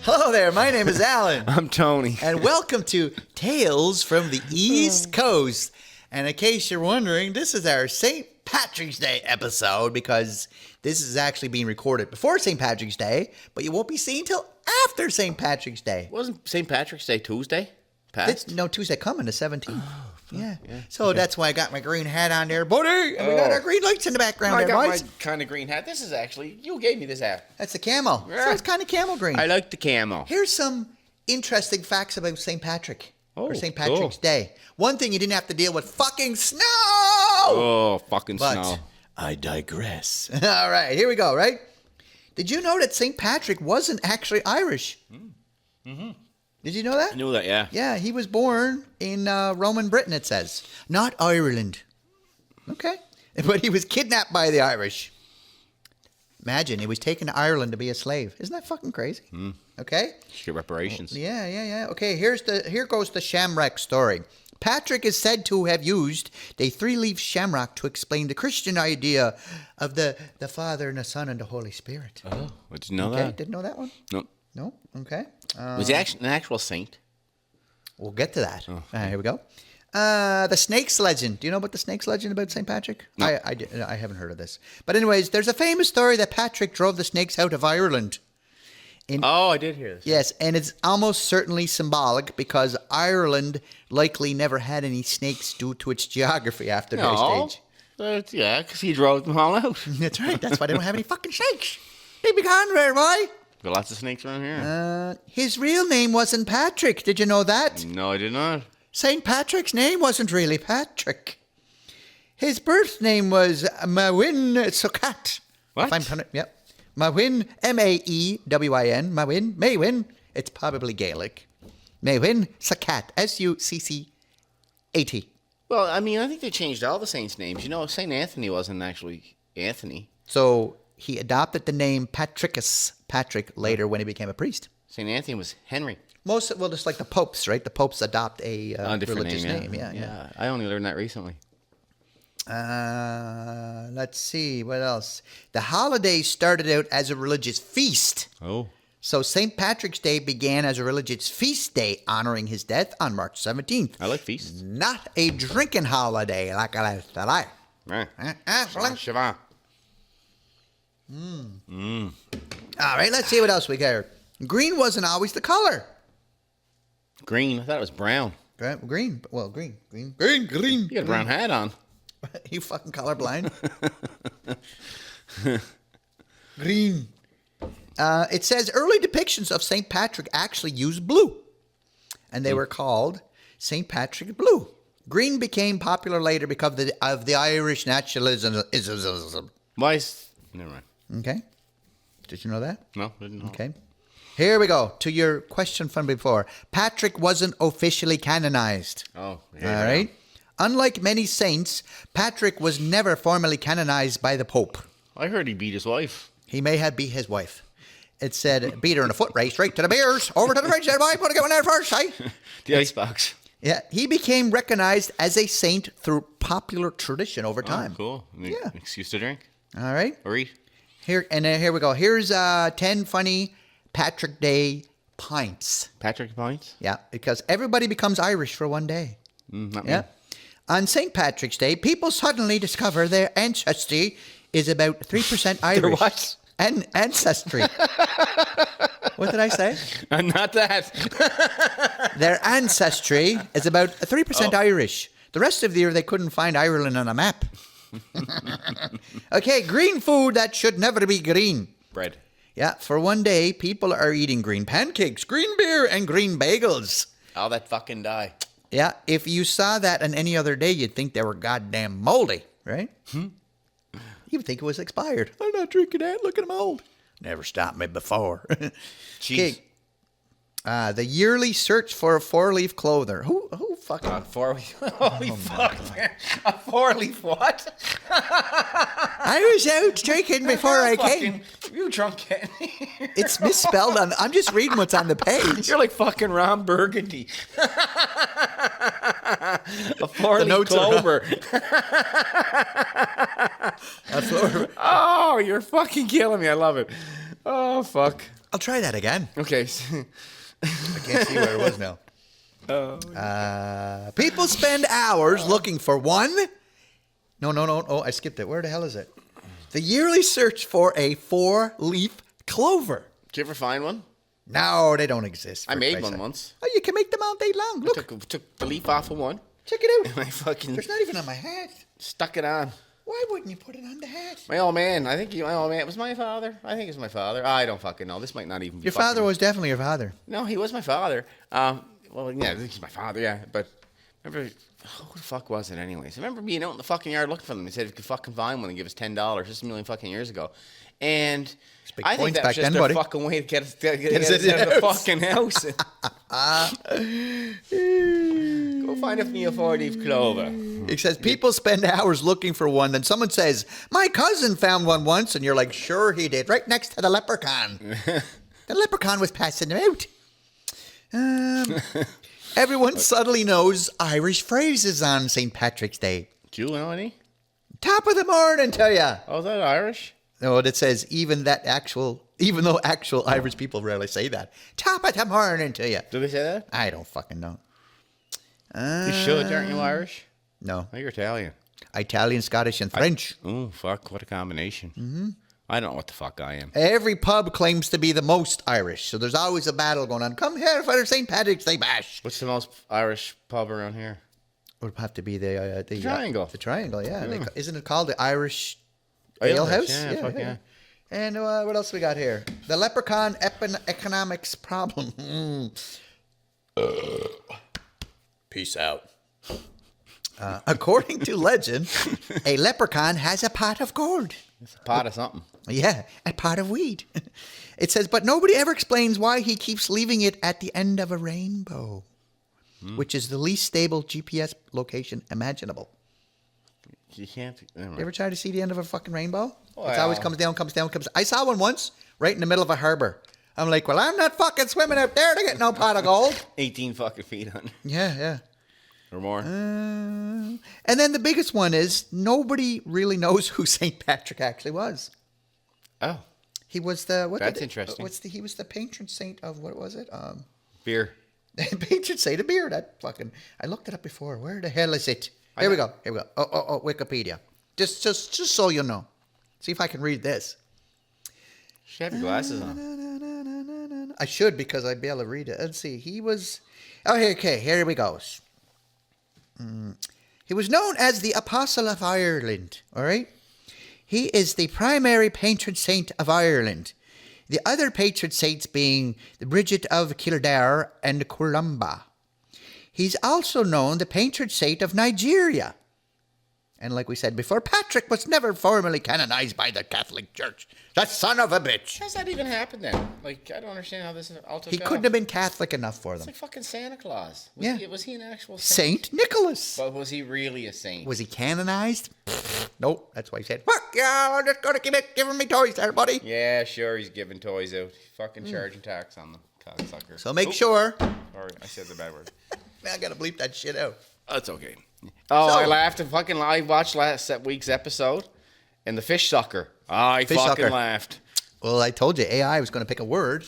Hello there, my name is Alan. I'm Tony. And welcome to Tales from the East Coast. And in case you're wondering, this is our St. Patrick's Day episode because this is actually being recorded before St. Patrick's Day, but you won't be seen till after St. Patrick's Day. Wasn't St. Patrick's Day Tuesday? Past? No, Tuesday coming, the 17th. Oh, yeah. So that's why I got my green hat on there, buddy. And we got our green lights in the background I there, got boys. my kind of green hat. This is actually, you gave me this hat. That's the camo. Yeah. So it's kind of camel green. I like the camo. Here's some interesting facts about St. Patrick. Or St. cool. Patrick's Day. One thing, you didn't have to deal with fucking snow. Oh, fucking But snow. I digress. All right, here we go, right? Did you know that St. Patrick wasn't actually Irish? Mm-hmm. Did you know that? I knew that, yeah. Yeah, he was born in Roman Britain, it says. Not Ireland. Okay. But he was kidnapped by the Irish. Imagine, he was taken to Ireland to be a slave. Isn't that fucking crazy? Okay? Get reparations. Yeah. Okay, here goes the shamrock story. Patrick is said to have used the three-leaf shamrock to explain the Christian idea of the Father and the Son and the Holy Spirit. Oh, I didn't know Okay, that. didn't know that one? No. No? Okay. Was he an actual saint? We'll get to that. Oh. Here we go. The snakes legend. Do you know about the snakes legend about St. Patrick? No. I haven't heard of this. But anyways, there's a famous story that Patrick drove the snakes out of Ireland. I did hear this. Yes, and it's almost certainly symbolic because Ireland likely never had any snakes due to its geography after their stage. Yeah, because he drove them all out. That's right. That's why they don't have any fucking snakes. They be gone there, boy. Got lots of snakes around here. His real name wasn't Patrick. Did you know that? No, I did not. St. Patrick's name wasn't really Patrick. His birth name was Mawin Succat. What? Yep. Mawin, M-A-E-W-I-N. Mawin. It's probably Gaelic. Mawin Succat. S-U-C-C-A-T. Well, I mean, I think they changed all the saints' names. You know, St. Anthony wasn't actually Anthony. So he adopted the name Patrick later when he became a priest. St. Anthony was Henry. Just like the popes, right? The popes adopt a Different religious name. Yeah. Yeah. I only learned that recently. Let's see. What else? The holiday started out as a religious feast. Oh. So St. Patrick's Day began as a religious feast day honoring his death on March 17th. I like feasts. Not a drinking holiday like I like to like. Siobhan. All right, let's see what else we got here. Green wasn't always the color. Green. I thought it was brown. Green. Well, green. You got a brown hat on. You fucking colorblind. Green. It says early depictions of St. Patrick actually used blue, and they were called St. Patrick Blue. Green became popular later because of the Irish nationalism. Why is... Never mind. Okay. Did you know that? No, I didn't know. Okay. Here we go to your question from before. Patrick wasn't officially canonized. Oh, All right. Unlike many saints, Patrick was never formally canonized by the Pope. I heard he beat his wife. He may have beat his wife. It said, beat her in a foot race, right to the beers, over to the race, there, boy, put a get one there first, eh? The icebox. Yeah, he became recognized as a saint through popular tradition over time. Oh, cool. Yeah. Excuse to drink All right. or eat. Here we go. Here's 10 funny Patrick Day pints. Patrick points? Yeah, because everybody becomes Irish for one day. Not Yeah. me. On St. Patrick's Day, people suddenly discover their ancestry is about 3% Irish. Their what? Ancestry. What did I say? Not that. Their ancestry is about 3% Irish. The rest of the year, they couldn't find Ireland on a map. Okay, green food that should never be green. Bread. Yeah, for one day, people are eating green pancakes, green beer, and green bagels. All that fucking dye. Yeah, if you saw that on any other day, you'd think they were goddamn moldy, right? You would think it was expired. I'm not drinking that. Look at them old. Never stopped me before. Cheese. The yearly search for a four-leaf clover. Who fucking... Four-leaf. Holy fuck, man. A four-leaf what? I was out drinking before I came. You drunk, Kenny. It's misspelled on... I'm just reading what's on the page. You're like fucking Ron Burgundy. A four-leaf clover. A clover. Oh, you're fucking killing me. I love it. Oh, fuck. I'll try that again. Okay. I can't see where it was now. People spend hours looking for one. No. Oh, I skipped it. Where the hell is it? The yearly search for a 4-leaf clover. Did you ever find one? No, they don't exist. I made one once. Oh, you can make them all day long. Look. I took the leaf off of one. Check it out. And I fucking... There's not even on my hat. Stuck it on. Why wouldn't you put it on the hat? My old man. My old man. It was my father. I think it was my father. I don't fucking know. This might not even be Your father was definitely your father. No, he was my father. Well, yeah, he's my father, yeah. But remember, who the fuck was it anyways? I remember being out in the fucking yard looking for them. He said if you could fucking find one and give us $10. Just a million fucking years ago. And I think that was just their fucking way to get us out of the fucking house. Go find me a 4-leaf clover. It says people spend hours looking for one. Then someone says, my cousin found one once. And you're like, sure he did. Right next to the leprechaun. The leprechaun was passing them out. Everyone suddenly knows Irish phrases on St. Patrick's Day. Do you know any? Top of the morning to ya. Oh, is that Irish? No, it says even though actual Irish people rarely say that. Top of the morning to ya. Do they say that? I don't fucking know. You should, aren't you Irish? No. Oh, you're Italian. Italian, Scottish, and French. Oh, fuck. What a combination. Mm-hmm. I don't know what the fuck I am. Every pub claims to be the most Irish, so there's always a battle going on. Come here for the St. Patrick's Day bash. What's the most Irish pub around here? It would have to be the Triangle. The Triangle, yeah. Isn't it called the Irish Ale House? Yeah. And what else we got here? The leprechaun economics problem. Peace out. According to legend, a leprechaun has a pot of gold. It's a pot of something. Yeah, a pot of weed. It says, but nobody ever explains why he keeps leaving it at the end of a rainbow, which is the least stable GPS location imaginable. You can't. You ever try to see the end of a fucking rainbow? Well, It always comes down. I saw one once right in the middle of a harbor. I'm like, well, I'm not fucking swimming out there to get no pot of gold. 18 fucking feet under. Yeah. Or more. And then the biggest one is nobody really knows who St. Patrick actually was. Oh. He was the... That's interesting. He was the patron saint of, what was it? Beer. Patron saint of beer. I looked it up before. Where the hell is it? Here we go. Oh, Wikipedia. Just so you know. See if I can read this. You should have your glasses on. I should because I'd be able to read it. Let's see. He was... Oh, here we go. He was known as the Apostle of Ireland, all right? He is the primary patron saint of Ireland. The other patron saints being the Bridget of Kildare and Columba. He's also known the patron saint of Nigeria. And like we said before, Patrick was never formally canonized by the Catholic Church. The son of a bitch. How's that even happen then? Like, I don't understand how this all took He couldn't have been Catholic enough for them. It's like fucking Santa Claus. Was he an actual saint? Saint Nicholas. But was he really a saint? Was he canonized? Nope. That's why he said, fuck yeah, I'm just going to keep giving me toys there, buddy. Yeah, sure, he's giving toys out. Fucking charging tax on them. Cocksucker. So make sure. Sorry, I said the bad word. Man, I got to bleep that shit out. That's okay. Oh, I laughed and fucking I watched last week's episode and the fish sucker. I fucking laughed. Well, I told you AI was going to pick a word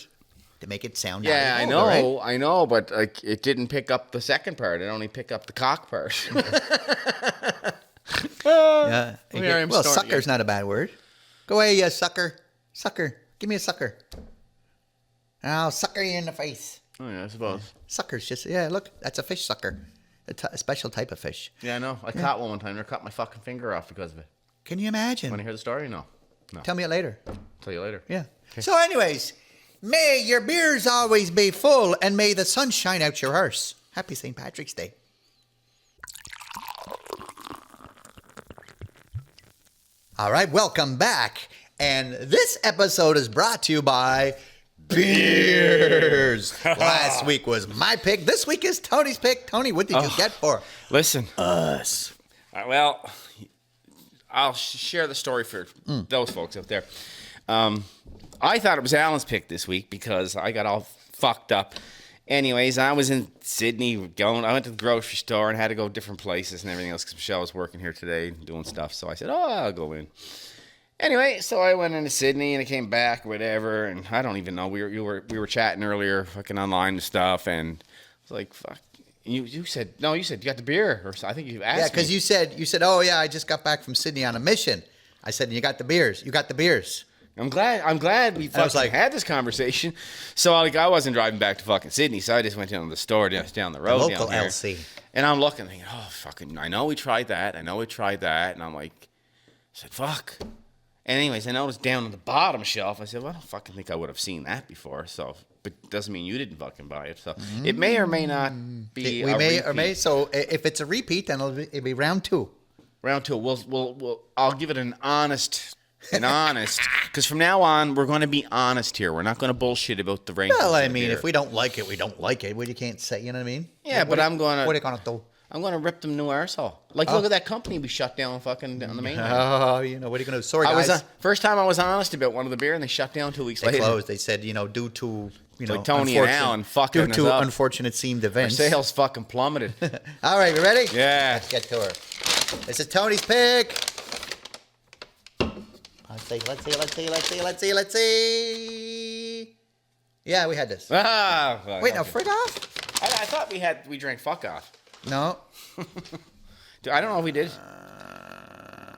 to make it sound. Yeah, I know, but like it didn't pick up the second part. It only picked up the cock part. Yeah. Well, sucker's not a bad word. Go away, you sucker. Sucker. Give me a sucker. I'll sucker you in the face. Oh yeah, I suppose. Sucker's just look, that's a fish sucker. A special type of fish. Yeah, I know. I caught one time. I cut my fucking finger off because of it. Can you imagine? Want to hear the story? No. Tell me it later. Tell you later. Yeah. Okay. So anyways, may your beers always be full and may the sun shine out your arse. Happy St. Patrick's Day. All right, welcome back. And this episode is brought to you by beers. Last week was my pick. This week is Tony's pick. Tony, what did you get for Listen. us? Well, I'll share the story for those folks out there. I thought it was Alan's pick this week because I got all fucked up. Anyways, I was in Sydney I went to the grocery store and had to go different places and everything else because Michelle was working here today doing stuff. So I said, I'll go in. Anyway, so I went into Sydney and I came back, whatever, and I don't even know. We were chatting earlier, fucking online and stuff, and I was like, fuck. You said no. You said you got the beer, or I think you asked. Yeah, because you said, oh yeah, I just got back from Sydney on a mission. I said, you got the beers. You got the beers. I'm glad we fucking had this conversation. So I wasn't driving back to fucking Sydney, so I just went down to the store just down the road. Local down here. LC. And I'm looking, thinking, oh fucking, I know we tried that. And I'm like, I said, fuck. And anyways, I noticed down on the bottom shelf, I said, well, I don't fucking think I would have seen that before. So, but doesn't mean you didn't fucking buy it. So it may or may not be. We may or may. So if it's a repeat, then it'll be round 2. Round 2. We'll I'll give it an honest, because from now on we're going to be honest here. We're not going to bullshit about the rankings. Well, I mean, if we don't like it, we don't like it. Well, you can't say, you know what I mean? Yeah, but I'm going to. What are you going to do? I'm going to rip them new arsehole. Like, look at that company we shut down fucking on the mainland. Oh, you know, what are you going to do? Sorry, guys. First time I was honest about one of the beer, and they shut down 2 weeks later. They closed. They said, due to, like Tony and Alan fucking due to unfortunate seemed events. Our sales fucking plummeted. All right, we ready? Yeah. Let's get to her. This is Tony's pick. Let's see. Yeah, we had this. Wait, Now, Frig Off? I thought we drank Fuck Off. No. I don't know if we did.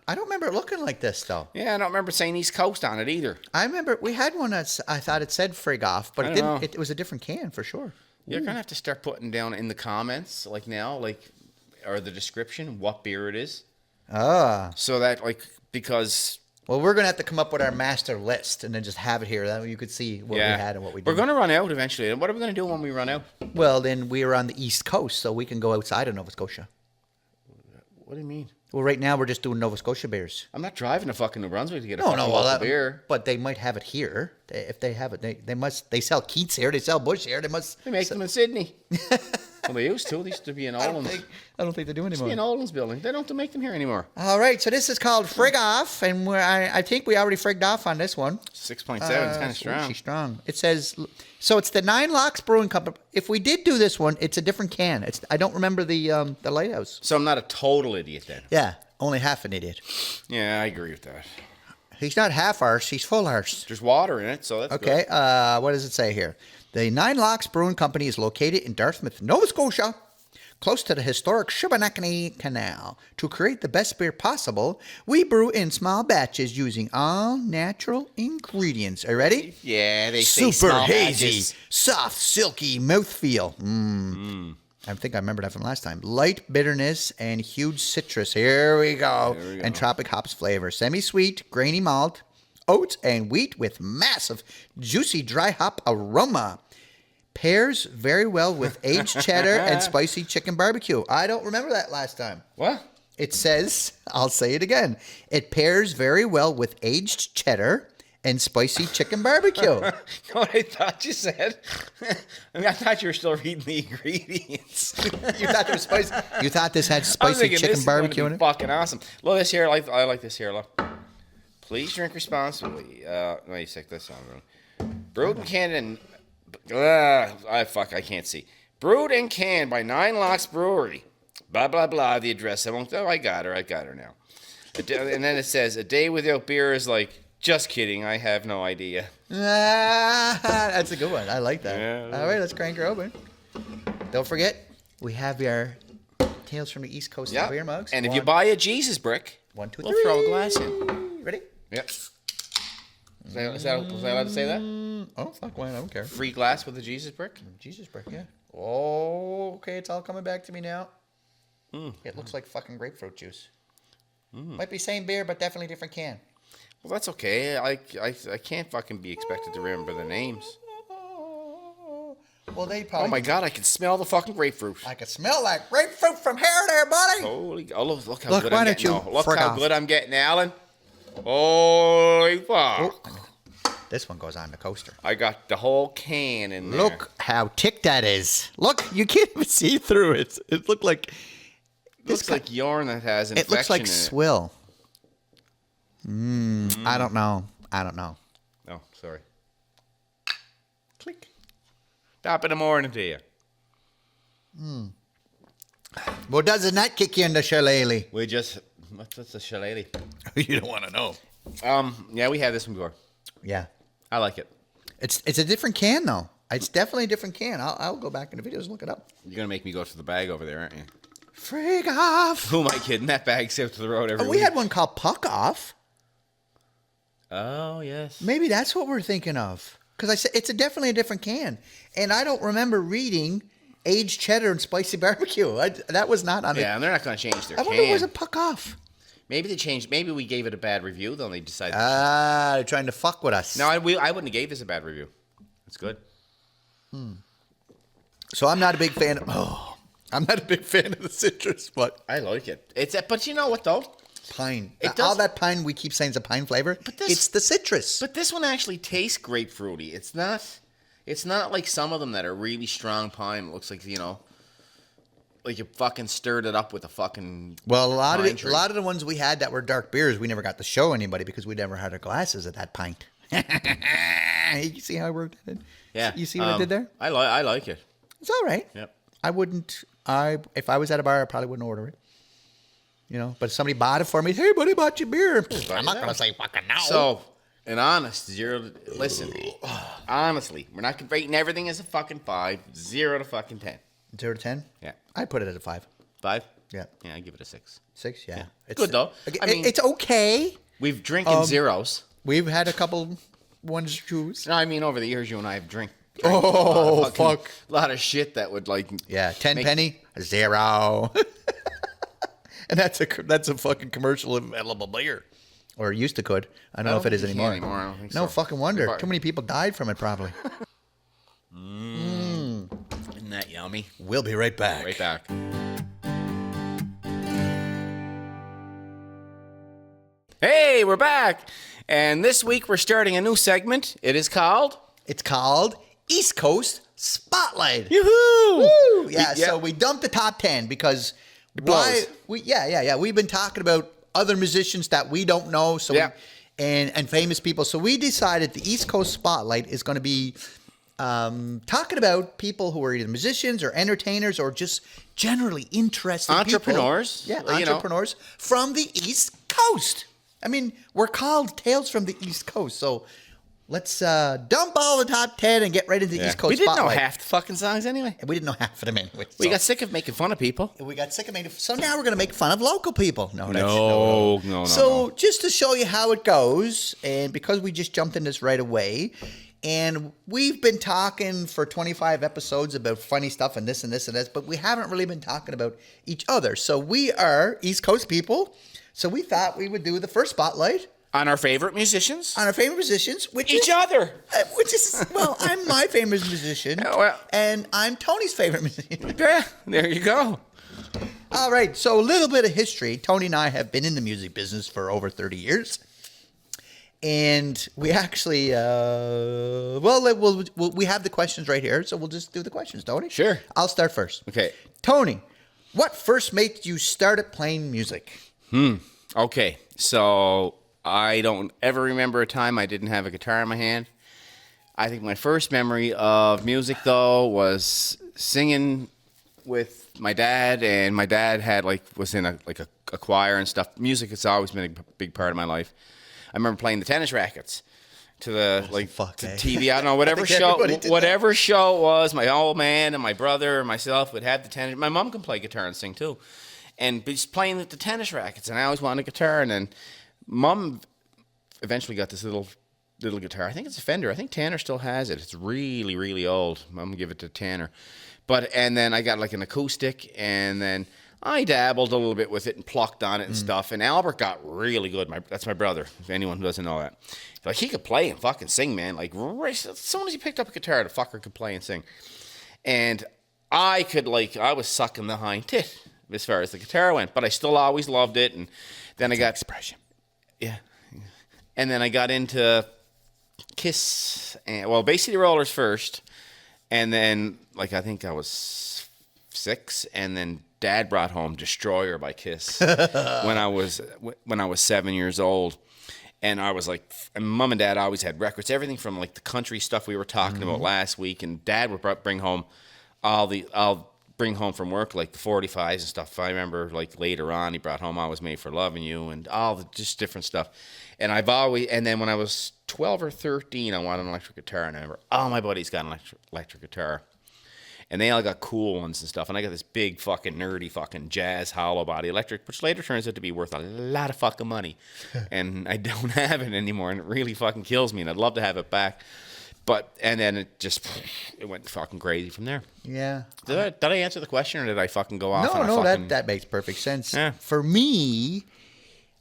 I don't remember it looking like this, though. Yeah, I don't remember saying East Coast on it either. I remember we had one I thought it said Frig Off, but it didn't. It was a different can for sure. You're going to have to start putting down in the comments, like now, or the description, what beer it is. So that, because... Well, we're going to have to come up with our master list and then just have it here. That way you could see what we had and what we did. We're going to run out eventually. And what are we going to do when we run out? Well, then we are on the East Coast, so we can go outside of Nova Scotia. What do you mean? Well, right now we're just doing Nova Scotia beers. I'm not driving to fucking New Brunswick to get a local beer. But they might have it here. If they have it, they must. They sell Keats here. They sell Bush here. They must. They make them in Sydney. Well, they used to. They used to be in Oldlands. I don't think they do anymore. It's in Oldlands building. They don't make them here anymore. All right, so this is called Frig Off, and I think we already frigged off on this one. 6.7. It's kind of strong. Strong. It says so. It's the Nine Locks Brewing Company. If we did do this one, it's a different can. I don't remember the lighthouse. So I'm not a total idiot then. Yeah, only half an idiot. Yeah, I agree with that. He's not half arse. He's full arse. There's water in it, so that's okay. Good. What does it say here? The Nine Locks Brewing Company is located in Dartmouth, Nova Scotia, close to the historic Shubenacadie Canal. To create the best beer possible, we brew in small batches using all natural ingredients. Are you ready? Yeah, they say super small hazy, batches. soft, silky mouthfeel. I think I remember that from last time. Light bitterness and huge citrus. Here we go. And tropic hops flavor. Semi-sweet, grainy malt, oats, and wheat with massive, juicy dry hop aroma. Pairs very well with aged cheddar and spicy chicken barbecue. I don't remember that last time. What? It says, I'll say it again. It pairs very well with aged cheddar and spicy chicken barbecue. You know what I thought you said? I thought you were still reading the ingredients. You thought there was spicy? You thought this had spicy chicken barbecue in it? Fucking awesome. Look, this here, I like this here. Look. Please drink responsibly. Wait a sec, that's not wrong. Brewed and canned and... I can't see. Brewed and canned by Nine Locks Brewery. Blah, blah, blah, the address. I got her now. And then it says, a day without beer is like... Just kidding. I have no idea. That's a good one. I like that. Yeah. All right, let's crank her open. Don't forget, we have your Tales from the East Coast beer mugs. And if you buy a Jesus brick, 1, 2, 3. We'll throw a glass in. Ready? Yep. Was I allowed to say that? Oh, fuck, why? I don't care. Free glass with a Jesus brick? Jesus brick, yeah. Oh, okay, it's all coming back to me now. It looks like fucking grapefruit juice. Might be same beer, but definitely different can. Well, that's okay. I can't fucking be expected to remember the names. Well, they probably... Oh, my God. I can smell the fucking grapefruit. I can smell that grapefruit from here there, buddy. Holy... Oh, look how good I'm getting. Look how good I'm getting, Alan. Holy fuck. Oh, this one goes on the coaster. I got the whole can in there. Look how thick that is. Look, you can't even see through it. It looked like... It looks like yarn that has infection in it. It looks like swill. I don't know. Oh, sorry. Click. Top of the morning to you. Well, doesn't that kick you in the shillelagh? We just What's a shillelagh? You don't want to know. Yeah, we had this one before. Yeah. I like it. It's a different can, though. It's definitely a different can. I'll go back in the videos and look it up. You're going to make me go to the bag over there, aren't you? Frig Off. Who am I kidding? That bag's out to the road every week. We had one called Puck Off. Oh, yes. Maybe that's what we're thinking of. Because I said it's definitely a different can. And I don't remember reading aged cheddar and spicy barbecue. That was not on it. Yeah, and they're not going to change their I can. wonder was it Puck Off? Maybe they changed. Maybe we gave it a bad review, then they decided. They're trying to fuck with us. No, I wouldn't have gave this a bad review. It's good. So I'm not a big fan of... I'm not a big fan of the citrus, but... I like it. But you know what, though? Pine. It does- All that pine we keep saying is a pine flavor. But It's the citrus. But this one actually tastes grapefruity. It's not like some of them that are really strong pine. It looks like, like you fucking stirred it up with a fucking Well, a lot pine of tree. the ones we had that were dark beers, we never got to show anybody because we never had our glasses at that pint. You see how I worked it? Yeah. You see what I did there? I like it. It's all right. Yep. I wouldn't. If I was at a bar, I probably wouldn't order it. But if somebody bought it for me. Hey, buddy, bought you beer. I'm not gonna say fucking no. So, listen. Honestly, we're not rating everything as a fucking 5. 0 to fucking 10. 0 to 10. Yeah. I put it at a 5. 5? Yeah. Yeah, I give it a 6. 6. Yeah. It's Good though. I mean, it's okay. we've drinking zeros. We've had a couple ones to choose. No, I mean over the years you and I have drank Oh, fuck. a lot of shit that would Yeah, 10 penny, 0. And that's a fucking commercial of edible beer. Or it used to could. I don't know if it is think you anymore. can I don't think No so. fucking wonder. Too many people died from it probably. Isn't that yummy? We'll be right back. Right back. Hey, we're back. And this week we're starting a new segment. It is called It's called East Coast Spotlight. Yoo-hoo! Woo! Yeah, Yeah. so we dumped the top 10 because blows. We've been talking about other musicians that we don't know, so Yeah. and famous people. So we decided the East Coast Spotlight is going to be talking about people who are either musicians or entertainers or just generally interested Entrepreneurs, people. you Yeah, know. entrepreneurs from the East Coast. I mean, we're called Tales from the East Coast, so let's dump all the top 10 and get right into the East Coast We didn't Spotlight. know half the fucking songs anyway. We didn't know half of them anyway. We so- got sick of making fun of people. we got sick of making. So now we're going to make fun of local people. No. So just to show you how it goes, and because we just jumped in this right away, and we've been talking for 25 episodes about funny stuff and this and this and this, but we haven't really been talking about each other. So we are East Coast people. So we thought we would do the first spotlight On our favorite musicians. on our favorite musicians, which Each is other. I'm my favorite musician, Oh, well. and I'm Tony's favorite musician. Yeah, there you go. All right, so a little bit of history. Tony and I have been in the music business for over 30 years. And we actually, we have the questions right here, so we'll just do the questions, Tony. Sure. I'll start first. Okay. Tony, what first made you start playing music? Okay, so I don't ever remember a time I didn't have a guitar in my hand. I think my first memory of music, though, was singing with my dad, and my dad was in a choir and stuff. Music has always been a big part of my life. I remember playing the tennis rackets to the TV. I don't know, whatever show it was. My old man and my brother and myself would have the tennis. My mom can play guitar and sing too, and just playing with the tennis rackets. And I always wanted a guitar. And then Mom eventually got this little guitar. I think it's a Fender. I think Tanner still has it. It's really, really old. Mom gave it to Tanner. And then I got an acoustic, and then I dabbled a little bit with it and plucked on it and stuff. And Albert got really good. That's my brother, if anyone who doesn't know that. He could play and fucking sing, man. As soon as he picked up a guitar, the fucker could play and sing. And I was sucking the hind tit as far as the guitar went, but I still always loved it. And then I got expression. Yeah. And then I got into Kiss, Bay City Rollers first, and then I think I was 6, and then Dad brought home Destroyer by Kiss when I was 7 years old, and I was and Mom and Dad always had records, everything from the country stuff we were talking about last week, and Dad would bring home all bring home from work, like the 45s and stuff. I remember, like, later on, he brought home I Was Made for Loving You and all the just different stuff. And and then when I was 12 or 13, I wanted an electric guitar. And I remember all my buddies got an electric guitar. And they all got cool ones and stuff. And I got this big fucking nerdy fucking jazz hollow body electric, which later turns out to be worth a lot of fucking money. And I don't have it anymore. And it really fucking kills me. And I'd love to have it back. And then it went fucking crazy from there. Yeah. Did I answer the question or did I fucking go off? No, that makes perfect sense. Yeah. For me,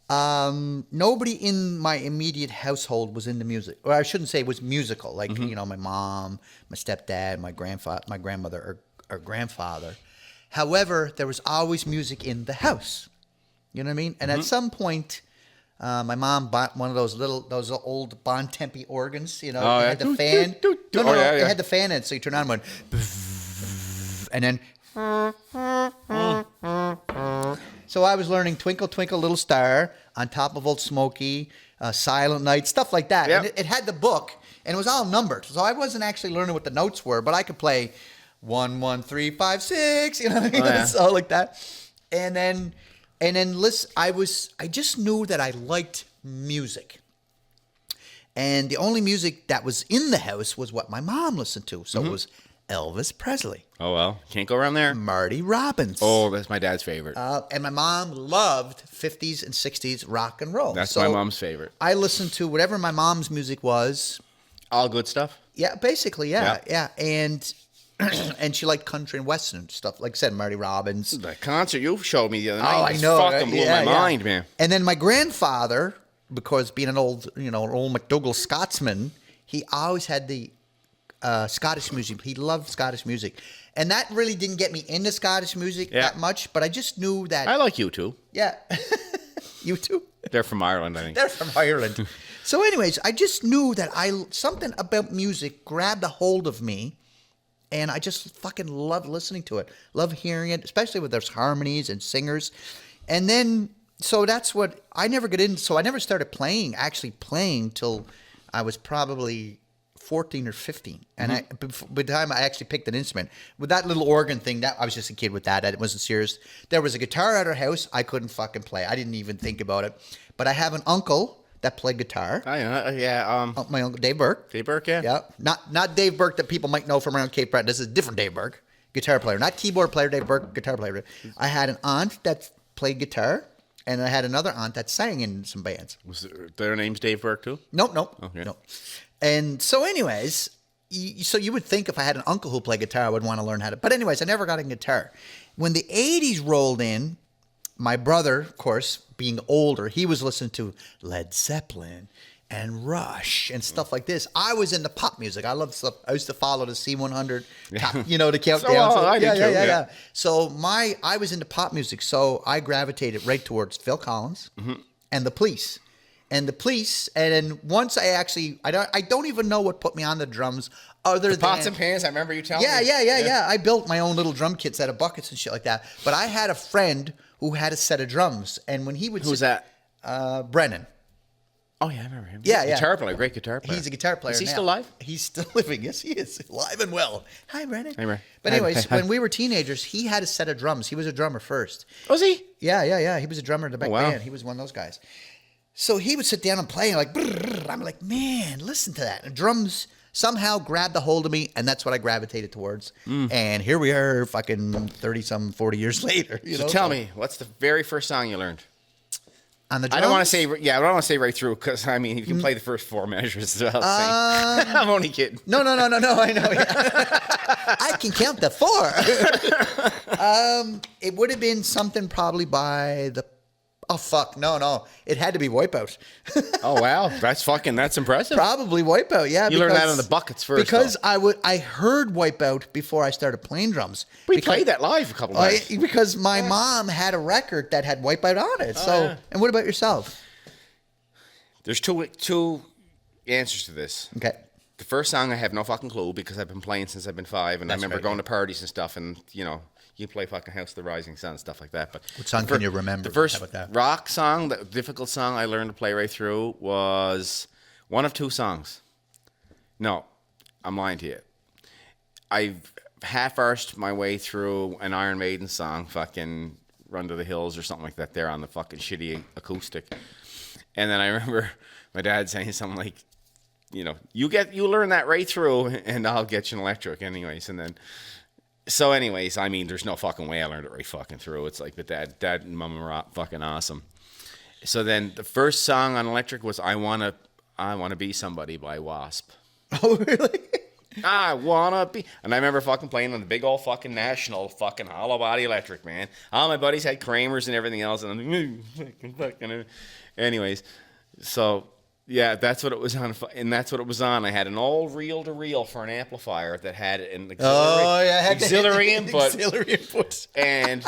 nobody in my immediate household was into music. Or I shouldn't say was musical. Like, my mom, my stepdad, my grandmother, or grandfather. However, there was always music in the house. You know what I mean? And at some point, my mom bought one of those old Bon Tempe organs. It had the fan. It had the fan in it, so you turn on one, and then. So I was learning Twinkle Twinkle Little Star, On Top of Old Smoky, Silent Night, stuff like that. Yep. And it had the book, and it was all numbered. So I wasn't actually learning what the notes were, but I could play 1, 1, 3, 5, 6. You know what I mean? It's all like that. And then listen, I just knew that I liked music. And the only music that was in the house was what my mom listened to. So it was Elvis Presley. Oh, well. Can't go around there. Marty Robbins. Oh, that's my dad's favorite. And my mom loved 50s and 60s rock and roll. That's my mom's favorite. I listened to whatever my mom's music was. All good stuff? Yeah, basically, yeah. And she liked country and western stuff. Like I said, Marty Robbins. The concert you showed me the other night. Oh, I know. Fucking blew my mind, man. And then my grandfather, because being an old McDougall Scotsman, he always had the Scottish music. He loved Scottish music. And that really didn't get me into Scottish music that much, but I just knew that... I like you too. Yeah. You too? They're from Ireland, I think. They're from Ireland. So anyways, I just knew that something about music grabbed a hold of me, and I just fucking loved listening to it. Love hearing it, especially when there's harmonies and singers. And then, so that's what... I never got into... So I never started actually playing till I was probably 14 or 15. And by the time I actually picked an instrument, with that little organ thing, that I was just a kid with that. It wasn't serious. There was a guitar at our house. I couldn't fucking play. I didn't even think about it. But I have an uncle that played guitar. Oh, yeah. My uncle, Dave Burke. Dave Burke, yeah. Yeah. Not Dave Burke that people might know from around Cape Breton. This is a different Dave Burke, guitar player. Not keyboard player, Dave Burke, guitar player. I had an aunt that played guitar, and I had another aunt that sang in some bands. Was their name's Dave Burke too? Nope. Okay. Nope. And so anyways, so you would think if I had an uncle who played guitar, I would want to learn how to. But anyways, I never got a guitar. When the 80s rolled in, my brother, of course, being older, he was listening to Led Zeppelin and Rush and stuff like this. I was into pop music. I loved stuff. I used to follow the C100, top, the countdown. I did too. Yeah. So I was into pop music, so I gravitated right towards Phil Collins and the Police. And then once I don't even know what put me on the drums other than pots and pans. I remember you telling me. Yeah. I built my own little drum kits out of buckets and shit like that. But I had a friend who had a set of drums, and when he would Who's that? Brennan. Oh yeah, I remember him. Yeah. Guitar player, great guitar player. He's a guitar player. Is he now. still alive? He's still living. Yes, he is. Alive and well. Hi, Brennan. Hey, Brennan. But anyways, when we were teenagers, he had a set of drums. He was a drummer first. Was he? Yeah. He was a drummer in the back wow. band. He was one of those guys. So he would sit down and play, and like, brrr, I'm like, man, listen to that. And drums somehow grabbed a hold of me, and that's what I gravitated towards. And here we are, fucking 30-some, 40 years later. So tell me, what's the very first song you learned? On the drums? I don't want to say right through, because, I mean, if you can play the first four measures, it's about the same. I'm only kidding. No, I know. Yeah. I can count the 4. It would have been something probably by the... Oh, fuck. No. It had to be Wipeout. Oh, wow. That's impressive. Probably Wipeout, yeah. You learned that on the buckets first. Because I heard Wipeout before I started playing drums. We played that live a couple of times. Because my mom had a record that had Wipeout on it. Yeah. And what about yourself? There's two answers to this. Okay. The first song I have no fucking clue because I've been playing since I've been 5, and I remember going to parties and stuff, and you play fucking House of the Rising Sun, stuff like that. But what song can you remember? The first rock song, the difficult song I learned to play right through was one of 2 songs. No, I'm lying to you. half-arsed my way through an Iron Maiden song, fucking Run to the Hills or something like that there on the fucking shitty acoustic. And then I remember my dad saying something like, you know, you learn that right through and I'll get you an electric anyways. And then, so anyways, I mean, there's no fucking way I learned it right fucking through. It's like, but dad and mom were fucking awesome. So then the first song on electric was I Wanna Be Somebody by Wasp. Oh, really? I wanna be, and I remember fucking playing on the big old fucking National fucking hollow body electric, man. All my buddies had Kramers and everything else, and I'm fucking. Anyways, so yeah, that's what it was on, and that's what it was on. I had an old reel-to-reel for an amplifier that had an auxiliary input. Auxiliary input. And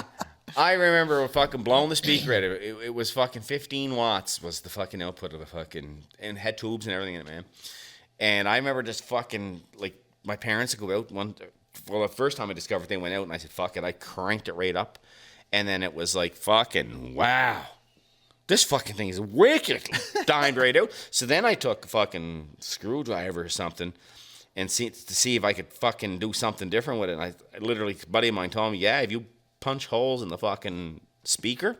I remember fucking blowing the speaker at it. It was fucking 15 watts was the fucking output of the fucking, and had tubes and everything in it, man. And I remember just fucking, like, my parents would go out the first time I discovered they went out, and I said, fuck it, I cranked it right up. And then it was like, fucking, wow, this fucking thing is wicked. Dimed right out. So then I took a fucking screwdriver or something and to see if I could fucking do something different with it. And I literally, a buddy of mine told me, yeah, if you punch holes in the fucking speaker,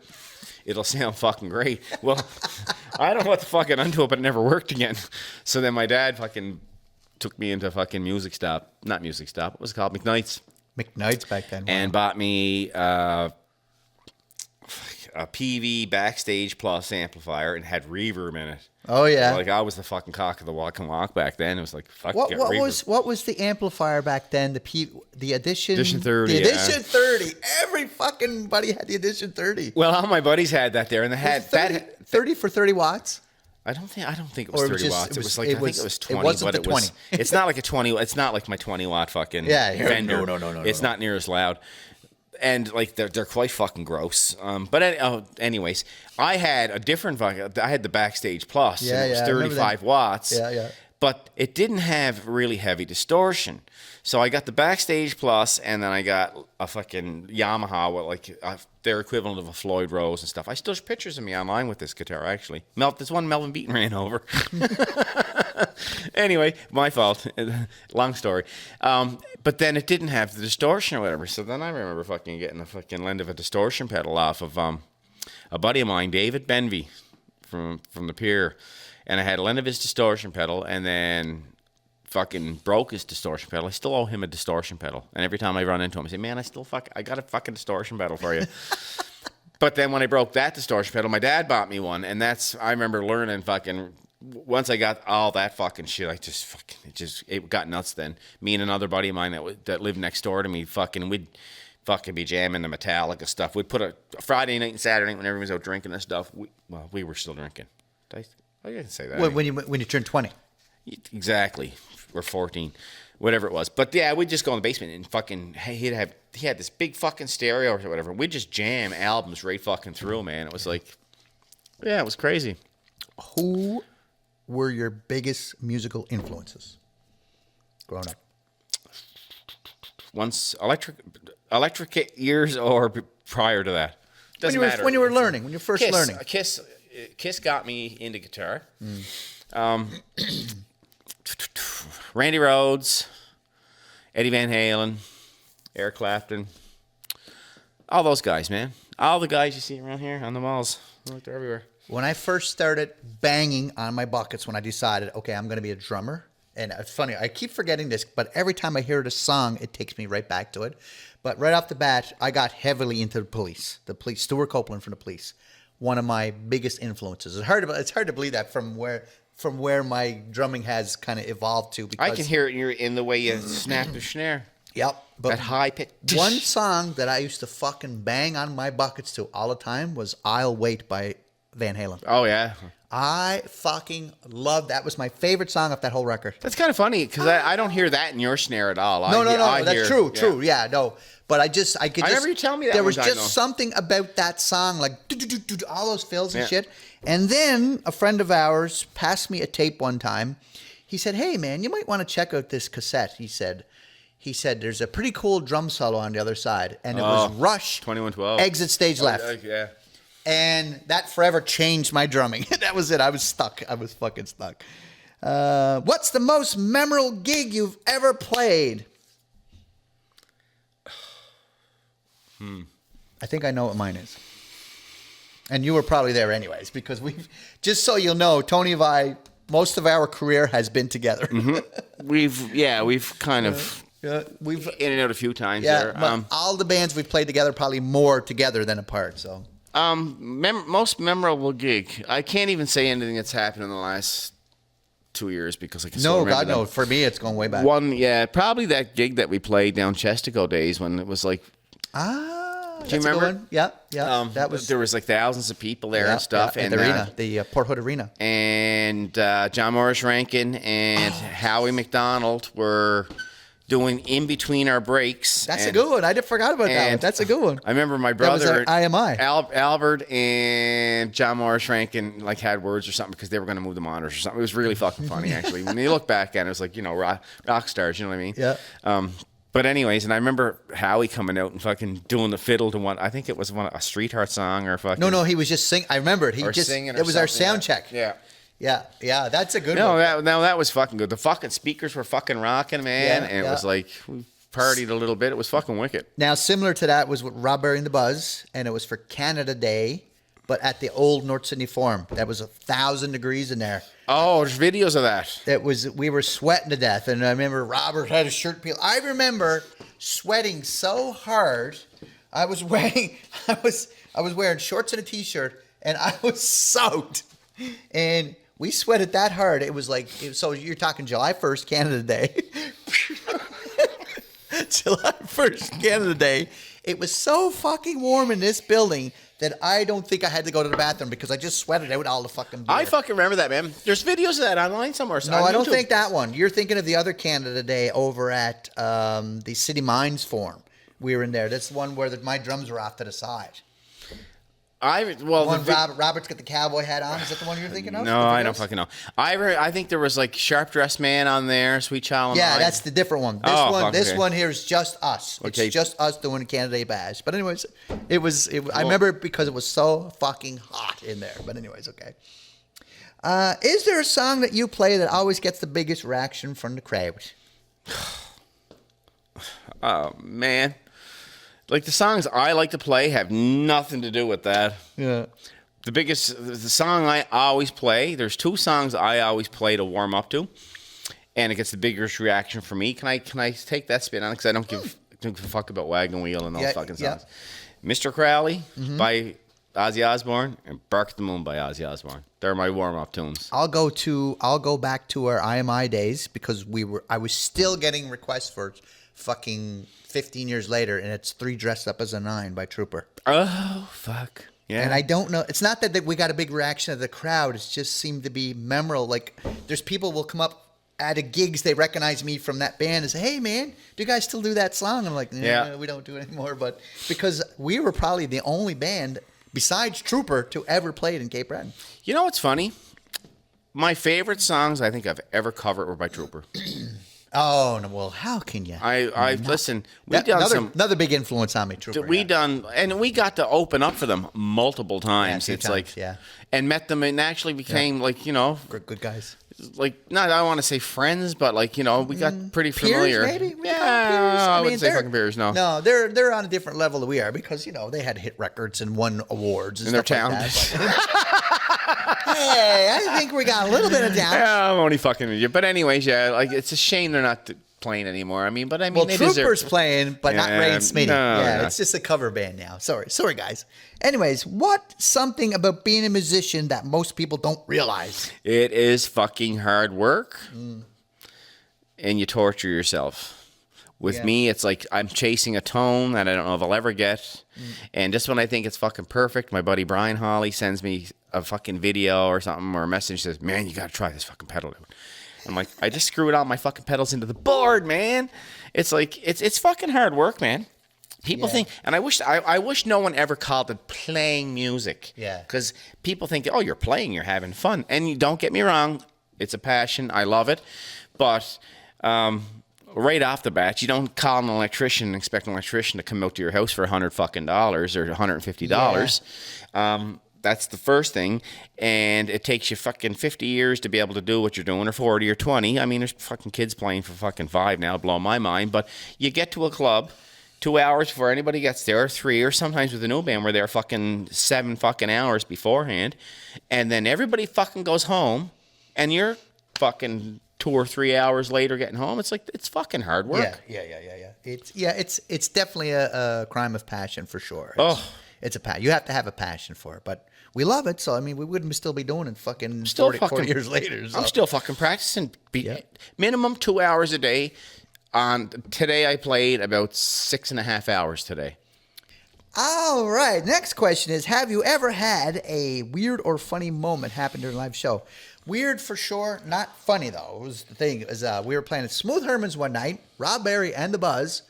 it'll sound fucking great. Well, I don't know what the fuck I done to it, but it never worked again. So then my dad fucking took me into fucking Not Music Stop. What was it called? McKnight's. McKnight's back then. Wow. And bought me a PV Backstage Plus amplifier and had reverb in it. Oh yeah. Like I was the fucking cock of the walk and walk back then. It was like fuck. What was the amplifier back then? The Edition 30. The Edition 30. Every fucking buddy had the Edition 30. Well, all my buddies had that there, and they had 30 for 30 watts. I don't think it was 30 watts. It was like I think it was 20. It wasn't but the 20. It's not like a 20. It's not like my 20 watt fucking Fender. No. It's not near as loud. And like they're quite fucking gross. But anyways, I had a different. I had the Backstage Plus. Yeah, and it was 35 watts. Yeah. But it didn't have really heavy distortion. So I got the Backstage Plus, and then I got a fucking Yamaha, their equivalent of a Floyd Rose and stuff. I still have pictures of me online with this guitar, actually. This one Melvin Beaton ran over. Anyway, my fault. Long story. But then it didn't have the distortion or whatever. So then I remember fucking getting a fucking lend of a distortion pedal off of a buddy of mine, David Benvey, from the Pier. And I had a lend of his distortion pedal, and then fucking broke his distortion pedal. I still owe him a distortion pedal. And every time I run into him, I say, man, I got a fucking distortion pedal for you. But then when I broke that distortion pedal, my dad bought me one. And I remember learning fucking, once I got all that fucking shit, it got nuts then. Me and another buddy of mine that lived next door to me, we'd fucking be jamming the Metallica stuff. We'd put a Friday night and Saturday night when everyone was out drinking this stuff. We were still drinking. I didn't say that. When you turned 20. Exactly. Or 14. Whatever it was. But yeah, we'd just go in the basement and fucking, he had this big fucking stereo or whatever. We'd just jam albums right fucking through, man. It was like, yeah, it was crazy. Who were your biggest musical influences growing up? Once electric years or prior to that? Doesn't matter. When you were learning, when you were first learning. Kiss got me into guitar. Randy Rhoads, Eddie Van Halen, Eric Clapton, all those guys, man. All the guys you see around here on the walls. They're everywhere. When I first started banging on my buckets, when I decided, okay, I'm going to be a drummer. And it's funny, I keep forgetting this, but every time I hear the song, it takes me right back to it. But right off the bat, I got heavily into the Police. Stuart Copeland from the Police. One of my biggest influences. It's hard to believe that from where my drumming has kind of evolved to. Because I can hear it in the way you snap the snare. Yep. But that high pitch. One song that I used to fucking bang on my buckets to all the time was I'll Wait by Van Halen. Oh, yeah. I fucking love that. Was my favorite song off that whole record. That's kind of funny because I don't hear that in your snare at all. No, that's true. Yeah, no. But I remember you telling me that there was just something about that song, like all those fills and shit. And then a friend of ours passed me a tape one time. He said, "Hey man, you might want to check out this cassette." He said, "There's a pretty cool drum solo on the other side," and it was Rush, 2112, Exit Stage Left. Yeah. And that forever changed my drumming. That was it. I was stuck. I was fucking stuck. What's the most memorable gig you've ever played? I think I know what mine is. And you were probably there anyways, because just so you'll know, Tony and I, most of our career has been together. We've kind of we've in and out a few times yeah, there. all the bands we've played together, probably more together than apart. So, most memorable gig. I can't even say anything that's happened in the last 2 years because I can still remember them. no. For me, it's going way back. Probably that gig that we played down Chestico days when it was like. Do you remember? Yeah. That was there was like thousands of people there and stuff, at and the arena, the Port Hood Arena, and John Morris Rankin and Howie McDonald were doing in between our breaks. That's a good one. I forgot about that one. That's a good one. I remember my brother, that was IMI. Albert, and John Morris Rankin like had words or something because they were going to move the monitors or something. It was really fucking funny actually. When you look back at it, it was like rock stars. You know what I mean? Yeah. But anyways, and I remember Howie coming out and fucking doing the fiddle to one. I think it was a Streetheart song or fucking. No, he was just singing. I remember it. It was our sound check. Yeah. That's a good one. That was fucking good. The fucking speakers were fucking rocking, man, and it was like we partied a little bit. It was fucking wicked. Now, similar to that was with Rob Berry and the Buzz, and it was for Canada Day, but at the old North Sydney Forum. That was 1,000 degrees in there. Oh, there's videos of that. We were sweating to death, and I remember Robert had his shirt peeled. I remember sweating so hard. I was wearing shorts and a t-shirt, and I was soaked. And we sweated that hard. It was like so. You're talking July 1st, Canada Day. July 1st, Canada Day. It was so fucking warm in this building that I don't think I had to go to the bathroom because I just sweated out all the fucking beer. I fucking remember that, man. There's videos of that online somewhere. No, I don't think that one. You're thinking of the other Canada Day over at the City Mines Forum. We were in there. That's the one where my drums were off to the side. Robert's got the cowboy hat on. Is that the one you're thinking of? No, I don't fucking know. I think there was like Sharp Dressed Man on there, Sweet Child. Yeah, that's the different one. This one here is just us. Okay. It's just us doing a Canada Day bash. But anyways, I remember it because it was so fucking hot in there. But anyways, okay. Is there a song that you play that always gets the biggest reaction from the crowd? Oh man. Like the songs I like to play have nothing to do with that. Yeah. The song I always play, there's two songs I always play to warm up to, and it gets the biggest reaction from me. Can I take that spin on it? Because I don't give a fuck about Wagon Wheel and those fucking songs. Yeah. Mr. Crowley by Ozzy Osbourne and Bark the Moon by Ozzy Osbourne. They're my warm-up tunes. I'll go back to our IMI days because I was still getting requests for fucking 15 years later, and it's 3 Dressed Up as a 9 by Trooper. Oh, fuck. Yeah. And I don't know. It's not that we got a big reaction of the crowd. It just seemed to be memorable. Like, there's people will come up at a gigs, they recognize me from that band and say, hey, man, do you guys still do that song? I'm like, no, we don't do it anymore. But because we were probably the only band besides Trooper to ever play it in Cape Breton. You know what's funny? My favorite songs I think I've ever covered were by Trooper. Oh, no, well, how can you? Listen, we done another big influence on me, Trooper. We got to open up for them multiple times. And met them and actually became good guys. Like, not I don't want to say friends, but we got pretty familiar. Peers, maybe? I wouldn't say fucking peers, no. No, they're on a different level than we are because, they had hit records and won awards and in their stuff town. Like that. Hey, I think we got a little bit of down. Yeah, I'm only fucking with you. But anyways, it's a shame they're not playing anymore. Well, Trooper's playing, but not Ray and Smitty. No. It's just a cover band now. Sorry, guys. Anyways, what's something about being a musician that most people don't realize? It is fucking hard work, and you torture yourself. With me, it's like I'm chasing a tone that I don't know if I'll ever get. And just when I think it's fucking perfect, my buddy Brian Hawley sends me a fucking video or something or a message that says, man, you got to try this fucking pedal out. I'm like, I just screwed all my fucking pedals into the board, man. It's like, it's fucking hard work, man. People think, and I wish no one ever called it playing music. Yeah. Because people think, oh, you're playing, you're having fun. And you don't get me wrong, it's a passion. I love it. But right off the bat, you don't call an electrician and expect an electrician to come out to your house for $100 fucking dollars or $150. Yeah. That's the first thing, and it takes you fucking 50 years to be able to do what you're doing, or 40 or 20. I mean, there's fucking kids playing for fucking 5 now, blow my mind. But you get to a club, 2 hours before anybody gets there, 3, or sometimes with a new band we're there fucking 7 fucking hours beforehand, and then everybody fucking goes home, and you're fucking 2 or 3 hours later getting home. It's like, it's fucking hard work. Yeah. It's definitely a crime of passion for sure. It's a passion. You have to have a passion for it, but we love it. So I mean, we wouldn't still be doing it fucking 40 years later. So. I'm still fucking practicing. Minimum 2 hours a day. Today I played about 6.5 hours today. All right. Next question is: have you ever had a weird or funny moment happen during a live show? Weird for sure, not funny though. It was the thing is we were playing at Smooth Herman's one night, Rob Berry and the Buzz,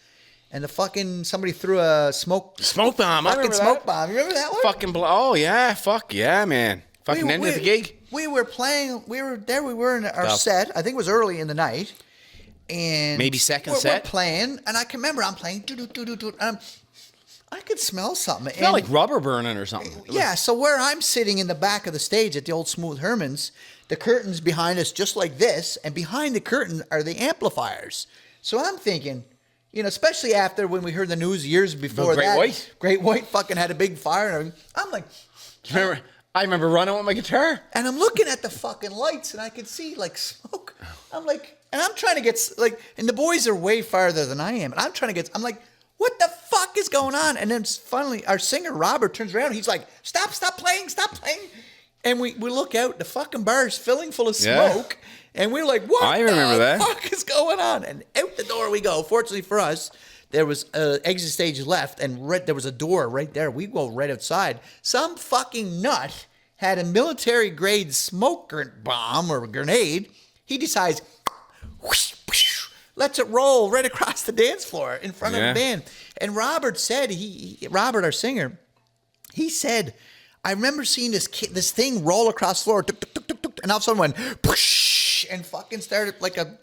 and somebody threw a smoke bomb. Fucking smoke bomb. You remember that one? Oh yeah, fuck yeah, man. Fucking end of the gig. We were playing. We were there. We were in our set. I think it was early in the night, and maybe second set. We're playing, and I can remember I'm playing. I could smell something. It smelled like rubber burning or something. Yeah, so where I'm sitting in the back of the stage at the old Smooth Herman's, the curtain's behind us just like this, and behind the curtain are the amplifiers. So I'm thinking, especially after when we heard the news years before Great White fucking had a big fire and everything. I'm like... I remember running with my guitar. And I'm looking at the fucking lights, and I could see, smoke. I'm like... And I'm trying to get, and the boys are way farther than I am, and I'm trying to get... I'm like... What the fuck is going on? And then finally, our singer, Robert, turns around. He's like, stop playing. And we look out. The fucking bar is filling full of smoke. Yeah. And we're like, what the fuck is going on? And out the door we go. Fortunately for us, there was an exit stage left. And there was a door right there. We go right outside. Some fucking nut had a military-grade smoke bomb or grenade. He decides... whoosh, whoosh, lets it roll right across the dance floor in front of the band. And Robert said, Robert, our singer, he said, I remember seeing this thing roll across the floor, tuk, tuk, tuk, tuk, tuk, and all of a sudden went, push, and fucking started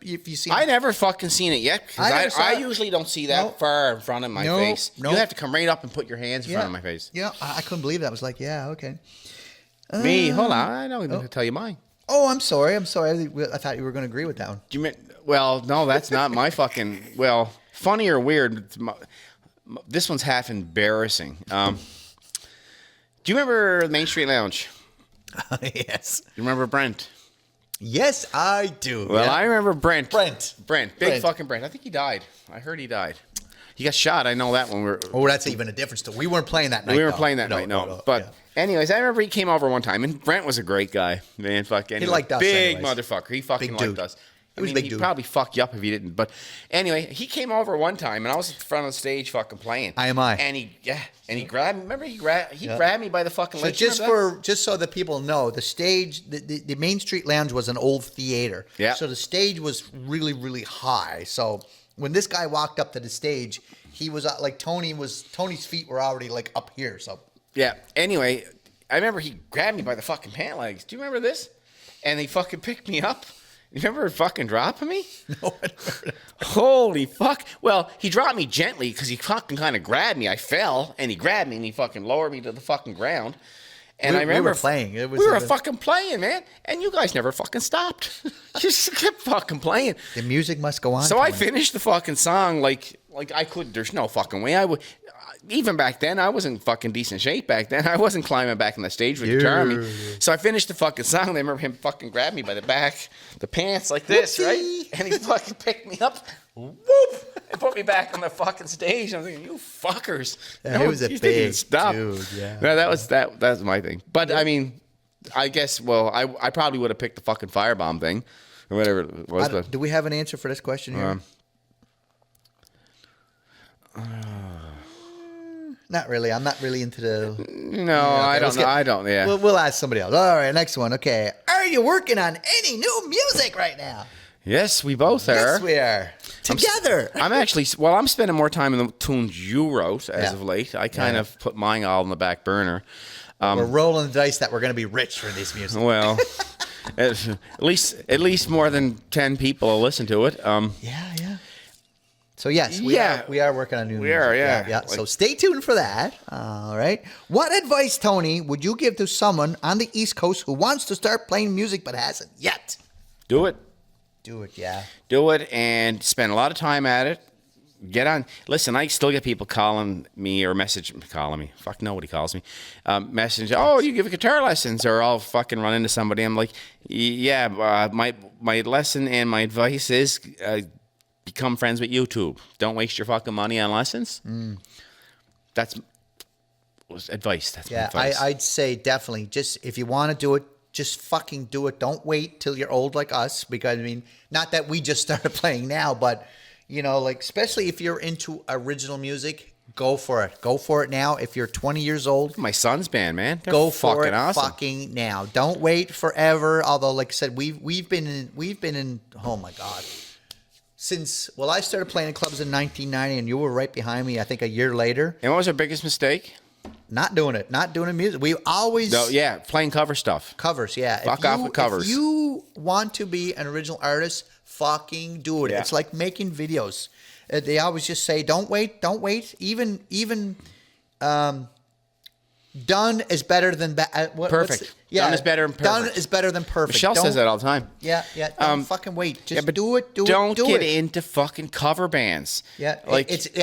if you see. I never fucking seen it yet, because I usually don't see that far in front of my face. You have to come right up and put your hands in front of my face. Yeah, I couldn't believe that. I was like, yeah, okay. Me, hold on, I don't even tell you mine. Oh, I'm sorry. I thought you were going to agree with that one. Do you mean? Well, no, that's not my fucking... Well, funny or weird, this one's half embarrassing. Do you remember Main Street Lounge? Yes. You remember Brent? Yes, I do. Well, I remember Brent. Brent. Fucking Brent. I think he died. I heard he died. He got shot. I know that when we were... Oh, that's even a difference. We weren't playing that night. We weren't playing that night, no. But anyways, I remember he came over one time, and Brent was a great guy. Man, fucking... He liked us Big motherfucker. He fucking liked us. He'd probably fuck you up if he didn't. But anyway, he came over one time, and I was at the front of the stage fucking playing. And he grabbed me. Remember, he grabbed me by the fucking leg. Just so that people know, the stage, the Main Street Lounge was an old theater. Yeah. So the stage was really, really high. So when this guy walked up to the stage, he was Tony's feet were already up here. So yeah. Anyway, I remember he grabbed me by the fucking pant legs. Do you remember this? And he fucking picked me up. You remember fucking dropping me? No, I don't remember. Holy fuck. Well, he dropped me gently because he fucking kind of grabbed me. I fell, and he grabbed me, and he fucking lowered me to the fucking ground. And I remember... We were playing. We were fucking playing, man. And you guys never fucking stopped. You just kept fucking playing. The music must go on. So I finished the fucking song like I could... There's no fucking way I would... Even back then, I was in fucking decent shape back then. I wasn't climbing back on the stage with guitar on me. So I finished the fucking song. I remember him fucking grabbed me by the back, the pants like this, right? And he fucking picked me up, whoop, and put me back on the fucking stage. I'm thinking, you fuckers. Yeah, it was a big dude, yeah. No, that was my thing. But, I mean, I guess, I probably would have picked the fucking firebomb thing or whatever it was. Do we have an answer for this question here? Not really. I'm not really into the... No, I don't know. I don't, yeah. We'll ask somebody else. All right, next one. Okay. Are you working on any new music right now? Yes, we both are. Yes, we are. Together. I'm spending more time in the tunes you wrote as of late. I kind of put mine all in the back burner. We're rolling the dice that we're going to be rich for this music. Well, at least more than 10 people will listen to it. Yeah. So yes, we are working on new music. We are, yeah. So stay tuned for that. All right. What advice, Tony, would you give to someone on the East Coast who wants to start playing music but hasn't yet? Do it. Do it, yeah. Do it and spend a lot of time at it. get on. Listen, I still get people calling me or calling me. Fuck, nobody calls me. Message. Oh, you give guitar lessons, or I'll fucking run into somebody. I'm like, yeah. My lesson and my advice is become friends with YouTube. Don't waste your fucking money on lessons. That's advice. That's my advice. I'd say definitely. Just if you want to do it, just fucking do it. Don't wait till you're old like us, because I mean, not that we just started playing now, but you know, like especially if you're into original music, go for it. Go for it now. If you're 20 years old, my son's band, man, they're go for fucking it. awesome. Fucking now. Don't wait forever. Although, like I said, we've been in. Oh my god. Since I started playing in clubs in 1990, and you were right behind me. I think a year later. And what was our biggest mistake? Not doing music. We always playing cover stuff. Covers, yeah. Fuck off with covers. If you want to be an original artist, fucking do it. Yeah. It's like making videos. They always just say, don't wait. Even done is better than perfect. Done is better than perfect. Done is better than perfect. Michelle says that all the time. Yeah. Don't fucking wait. Just do it. Don't get into fucking cover bands. Yeah,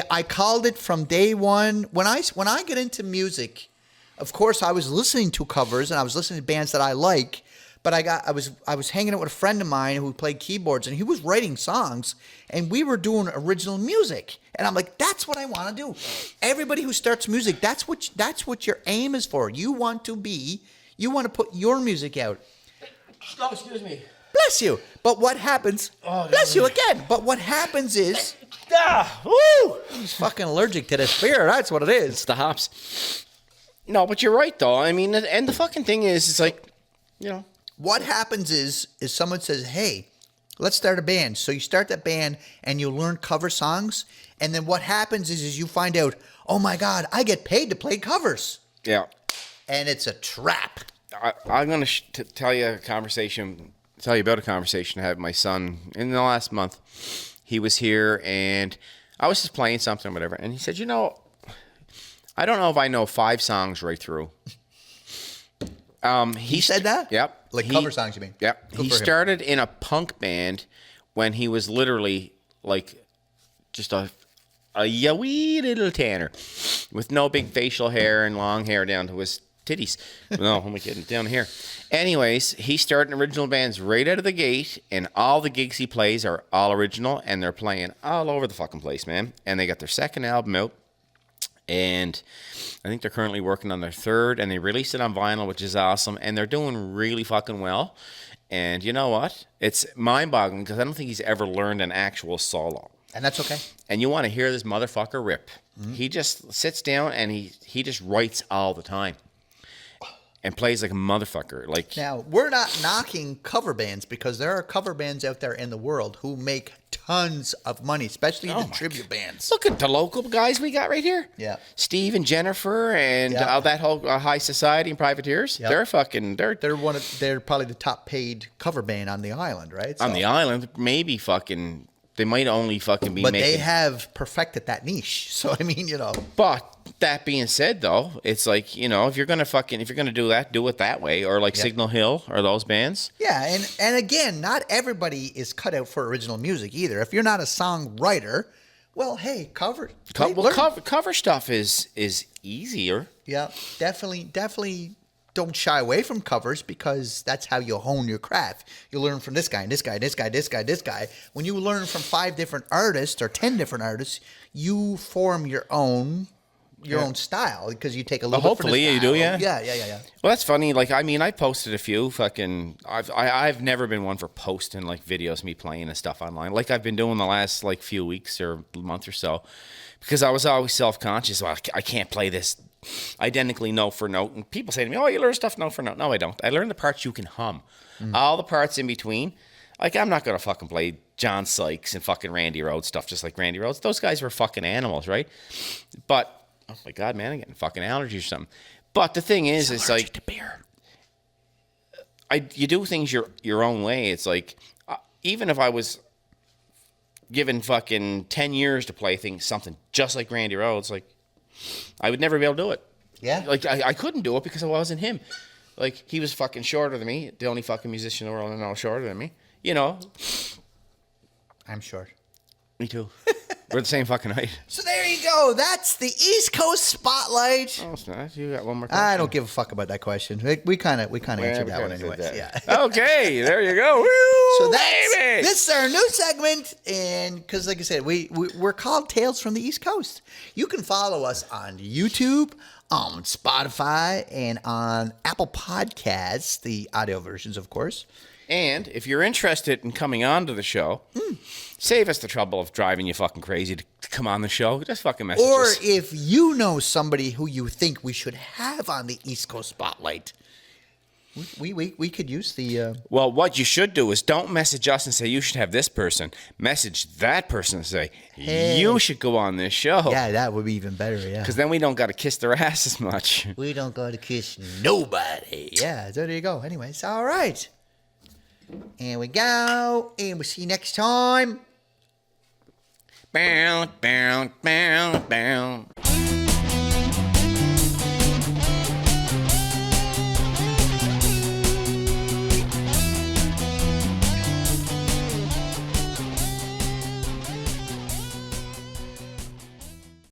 I called it from day one. When I get into music, of course I was listening to covers and I was listening to bands that I like. But I was hanging out with a friend of mine who played keyboards, and he was writing songs, and we were doing original music. And I'm like, that's what I want to do. Everybody who starts music, that's what your aim is for. You want to put your music out. Oh, excuse me. Bless you. But what happens? Oh, bless you again. But what happens is, he's fucking allergic to this beer. That's what it is. It's the hops. No, but you're right though. I mean, and the fucking thing is, it's like, you know. What happens is someone says, hey, let's start a band. So you start that band and you learn cover songs. And then what happens is you find out, oh my God, I get paid to play covers. Yeah. And it's a trap. I'm going to tell you about a conversation I had with my son in the last month. He was here and I was just playing something or whatever. And he said, you know, I don't know if I know 5 songs right through. He said that? Yep. Like cover songs, you mean? Yep. He started in a punk band when he was literally like just a wee little tanner with no big facial hair and long hair down to his titties. No, I'm kidding. Down here. Anyways, he started in original bands right out of the gate, and all the gigs he plays are all original, and they're playing all over the fucking place, man. And they got their second album out. And I think they're currently working on their third, and they released it on vinyl, which is awesome. And they're doing really fucking well. And you know what? It's mind-boggling because I don't think he's ever learned an actual solo. And that's okay. And you want to hear this motherfucker rip. Mm-hmm. He just sits down and he just writes all the time. And plays like a motherfucker. Like, now, we're not knocking cover bands because there are cover bands out there in the world who make tons of money, especially the tribute bands. Look at the local guys we got right here. Yeah. Steve and Jennifer and that whole High Society and Privateers. Yep. They're fucking... They're probably the top paid cover band on the island, right? On the island, maybe fucking... They might only fucking be making... But they have perfected that niche. So, I mean, you know... But... That being said, though, it's like, you know, if you're gonna do that, do it that way, or like Signal Hill or those bands. Yeah, and again, not everybody is cut out for original music either. If you're not a songwriter, well, hey, cover stuff is easier. Yeah, definitely. Don't shy away from covers because that's how you hone your craft. You learn from this guy and this guy, this guy, this guy, this guy. When you learn from 5 different artists or 10 different artists, you form your own style because you take a little bit from the style. You do, yeah. Yeah. Well, that's funny. Like, I mean, I posted a few fucking... I've never been one for posting, like, videos of me playing and stuff online. Like, I've been doing the last, like, few weeks or month or so because I was always self-conscious. Well, I can't play this identically note for note. And people say to me, oh, you learn stuff note for note. No, I don't. I learn the parts you can hum. All the parts in between. Like, I'm not going to fucking play John Sykes and fucking Randy Rhoads stuff just like Randy Rhoads. Those guys were fucking animals, right? But... Oh my God, man! I'm getting fucking allergies or something. But the thing is, it's like to beer. You do things your own way. It's like even if I was given fucking 10 years to play something just like Randy Rhoads, like I would never be able to do it. Yeah. Like I couldn't do it because I wasn't him. Like he was fucking shorter than me. The only fucking musician in the world I know shorter than me. You know. I'm short. Me too. We're the same fucking height. So there you go. That's the East Coast Spotlight. Oh, it's not. You got one more question? I don't give a fuck about that question. We kind of answered that one anyways. Yeah. Okay, there you go. Woo, So that's baby. this is our new segment, and because like I said, we're called Tales from the East Coast. You can follow us on YouTube, on Spotify, and on Apple Podcasts, the audio versions, of course. And if you're interested in coming on to the show, save us the trouble of driving you fucking crazy to come on the show. Just fucking message Or us. if you know somebody who you think we should have on the East Coast Spotlight, we could use the... Well, what you should do is don't message us and say you should have this person. Message that person and say, Hey. you should go on this show. Yeah, that would be even better, yeah. Because then we don't got to kiss their ass as much. We don't go to kiss nobody. Yeah, so there you go. Anyways, all right. And we go, and we'll see you next time. Bow, bow, bow, bow.